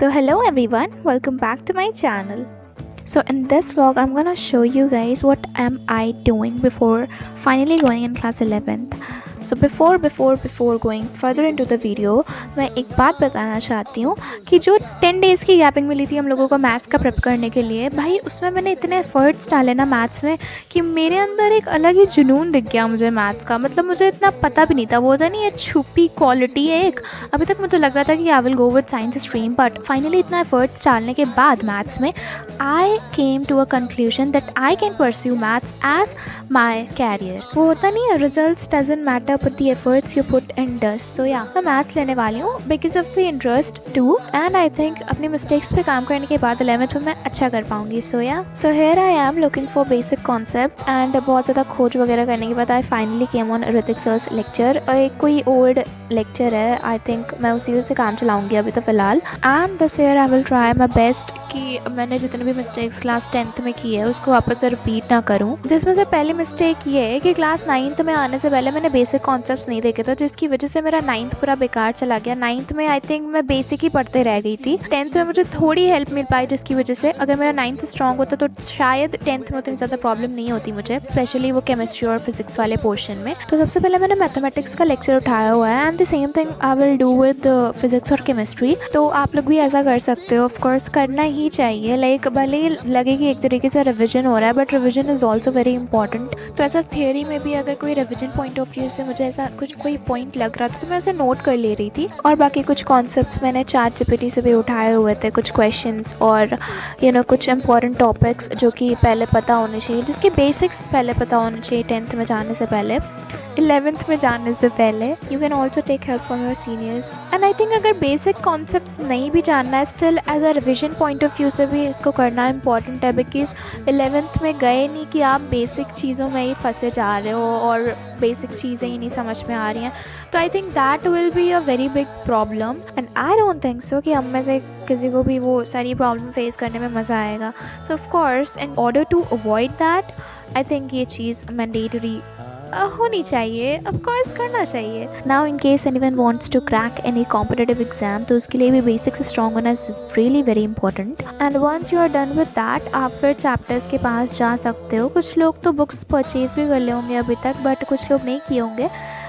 So hello everyone, welcome back to my channel. So in this vlog I'm gonna show you guys what am I doing before finally going in class 11th. So before going further into the video, मैं एक बात बताना चाहती हूँ कि जो 10 days की gapping मिली थी हम लोगों को मैथ्स का प्रेप करने के लिए, भाई उसमें मैंने इतने एफर्ट्स डाले ना मैथ्स में कि मेरे अंदर एक अलग ही जुनून दिख गया मुझे मैथ्स का। मतलब मुझे इतना पता भी नहीं था, वो होता नहीं, ये छुपी क्वालिटी है एक। अभी तक मुझे लग रहा था कि I will go with science stream, but finally इतना एफर्ट्स डालने के बाद मैथ्स में I came to a conclusion that I can pursue maths as my career. वो होता नहीं है, result doesn't matter but the efforts you put in does. So yeah मैं मैथ्स लेने वाली हूँ because of the interest too, and I think अपनी mistakes पे काम करने के बाद 11th में मैं अच्छा कर पाऊंगी। So here I am looking for basic concepts, and बहुत ज़्यादा खोज वगैरह करने के बाद I finally came on Hrithik sir's lecture. एक कोई ओल्ड लेक्चर है, आई थिंक मैं उसी से काम चलाऊंगी अभी तो फिलहाल। And this year I will try my best कि मैंने जितने भी मिस्टेक्स क्लास 10th में की है उसको वापस से रिपीट ना करूं। जिसमें से पहली मिस्टेक ये है कि क्लास 9th में आने से पहले मैंने बेसिक कॉन्सेप्ट्स नहीं देखे थे, जिसकी वजह से मेरा 9th पूरा बेकार चला गया। 9th में आई थिंक मैं बेसिक ही पढ़ते रह गई थी। 10th में मुझे थोड़ी हेल्प मिल पाई, जिसकी वजह से अगर मेरा 9th स्ट्रॉन्ग होता तो शायद 10th में उतनी ज़्यादा प्रॉब्लम नहीं होती मुझे, स्पेशली वो केमिस्ट्री और फिजिक्स वाले पोर्शन में। तो सबसे पहले मैंने मैथमेटिक्स का लेक्चर उठाया हुआ है, and the same thing I will do with physics और केमिस्ट्री। तो आप लोग भी ऐसा कर सकते हो, ऑफकोर्स करना ही चाहिए। लाइक भले ही लगे कि एक तरीके से रिविजन हो रहा है, but revision is also very important. तो ऐसा थियोरी में भी अगर कोई रिविजन पॉइंट ऑफ व्यू से मुझे ऐसा कुछ कोई पॉइंट लग रहा था तो मैं उसे नोट कर ले रही थी। और बाकी कुछ कॉन्सेप्ट्स मैंने ChatGPT से भी उठाए हुए थे, कुछ क्वेश्चंस और कुछ इंपॉर्टेंट टॉपिक्स जो कि पहले पता होने चाहिए, जिसके बेसिक्स पहले पता होने चाहिए 10th में जाने से पहले, 11th में जाने से पहले। You can also take help from your seniors. And I think अगर बेसिक कॉन्सेप्ट्स नहीं भी जानना है, still as a revision point of view से भी इसको करना इंपॉर्टेंट है, बिकॉज 11th में गए नहीं कि आप बेसिक चीज़ों में ही फंसे जा रहे हो और बेसिक चीज़ें ही नहीं समझ में आ रही हैं। तो I think that will be a very big problem, and I don't think सो कि हम में से किसी को भी वो सारी प्रॉब्लम फेस करने में मज़ा आएगा। So of course in order to avoid that I think ये चीज़ मैंडेटरी होनी चाहिए, ऑफ कोर्स करना चाहिए। Now in case anyone wants to crack any competitive exam, तो उसके लिए भी बेसिक्स स्ट्रॉन्ग होना is really very important. And once you are done with that, आप फिर चैप्टर्स के पास जा सकते हो। कुछ लोग तो बुक्स परचेज भी कर ले होंगे अभी तक, बट कुछ लोग नहीं किए होंगे।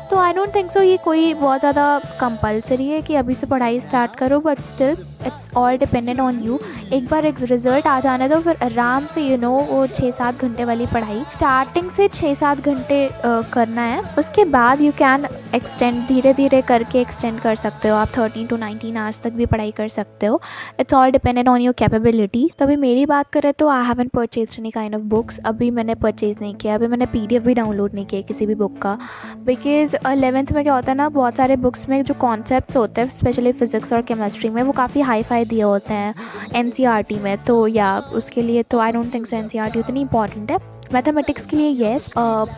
तो आई डोंट थिंक सो ये कोई बहुत ज़्यादा कंपलसरी है कि अभी से पढ़ाई स्टार्ट करो, but still it's all dependent on you. एक बार एक रिजल्ट आ जाने दो, फिर आराम से वो 6-7 घंटे वाली पढ़ाई स्टार्टिंग से 6-7 घंटे करना है। उसके बाद यू कैन एक्सटेंड, धीरे धीरे करके एक्सटेंड कर सकते हो। आप 13 to 19 आवर्स तक भी पढ़ाई कर सकते हो। It's all dependent on your capability. तो अभी मेरी बात करें तो I haven't purchase any kind of books. अभी मैंने परचेज नहीं किया, अभी मैंने PDF भी डाउनलोड नहीं किया किसी भी बुक का, बिकॉज 11th में क्या होता है ना, बहुत सारे बुक्स में जो कॉन्सेप्ट्स होते हैं स्पेशली फिजिक्स और केमिस्ट्री में, वो काफ़ी हाई फाई दिए होते हैं NCERT में। तो या उसके लिए तो I don't think so NCERT उतनी इंपॉर्टेंट है। मैथमेटिक्स के लिए येस,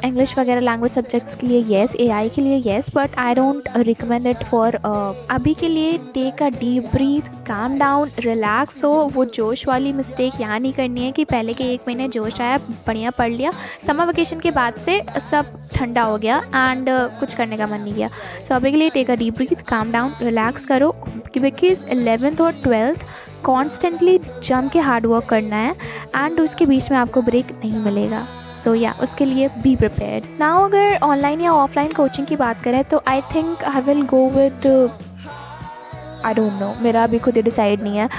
इंग्लिश वगैरह लैंग्वेज सब्जेक्ट्स के लिए येस, AI के लिए yes, but I don't recommend it for अभी के लिए। Take a deep breath, calm down, relax हो। वो जोश वाली मिस्टेक यहाँ नहीं करनी है कि पहले के 1 महीने जोश आया, बढ़िया पढ़ लिया, समर वेकेशन के बाद से सब ठंडा हो गया एंड कुछ करने का मन नहीं किया। सो अभी के लिए take a deep breath, calm down, relax करो, बिकॉज 11th और 12th कॉन्स्टेंटली जम के हार्ड वर्क करना है, एंड उसके बीच में आपको ब्रेक नहीं मिलेगा। सो उसके लिए बी प्रिपेयर्ड। नाउ अगर ऑनलाइन या ऑफलाइन कोचिंग की बात करें तो I think I will go with, I don't know, मेरा अभी खुद ही डिसाइड नहीं है।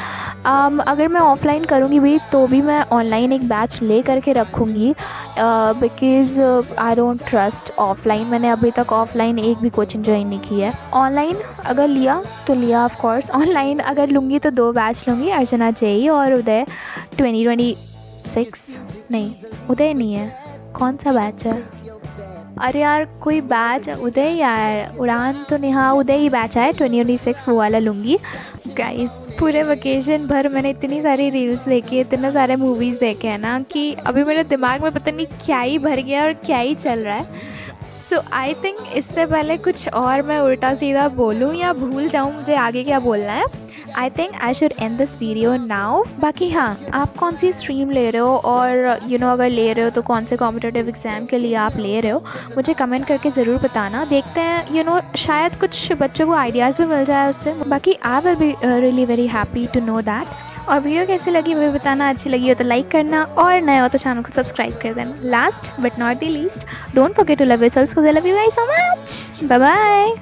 अगर मैं ऑफ़लाइन करूँगी भी तो भी मैं ऑनलाइन एक बैच ले करके रखूँगी, because I don't trust offline. मैंने अभी तक ऑफ़लाइन एक भी कोचिंग ज्वाइन नहीं की है। ऑनलाइन अगर लिया तो लिया, ऑफ कोर्स। ऑनलाइन अगर लूँगी तो 2 बैच लूँगी, अर्चना JEE और उदय 2026। नहीं, उदय नहीं है, कौन सा बैच है? अरे यार कोई बैच उदय यार, उड़ान तो नहीं, हाँ उदय ही बैच है 2026, वो वाला लूँगी। गाइस पूरे वेकेशन भर मैंने इतनी सारी रील्स देखी, इतने सारे मूवीज़ देखे हैं ना कि अभी मेरे दिमाग में पता नहीं क्या ही भर गया और क्या ही चल रहा है। सो आई थिंक इससे पहले कुछ और मैं उल्टा सीधा बोलूँ या भूल जाऊँ मुझे आगे क्या बोलना है, I think I should and this video now. बाकी हाँ, आप कौन सी स्ट्रीम ले रहे हो और अगर ले रहे हो तो कौन से कॉम्पिटिटिव एग्ज़ाम के लिए आप ले रहे हो, मुझे कमेंट करके ज़रूर बताना। देखते हैं शायद कुछ बच्चों को आइडियाज़ भी मिल जाए उससे। बाकी I will be really very happy to know that. और वीडियो कैसी लगी वो भी बताना, अच्छी लगी हो तो लाइक करना और नए हो तो चैनल को सब्सक्राइब कर देना। Last but not the least, don't forget to love yourselves because I love you guys so much. Bye bye.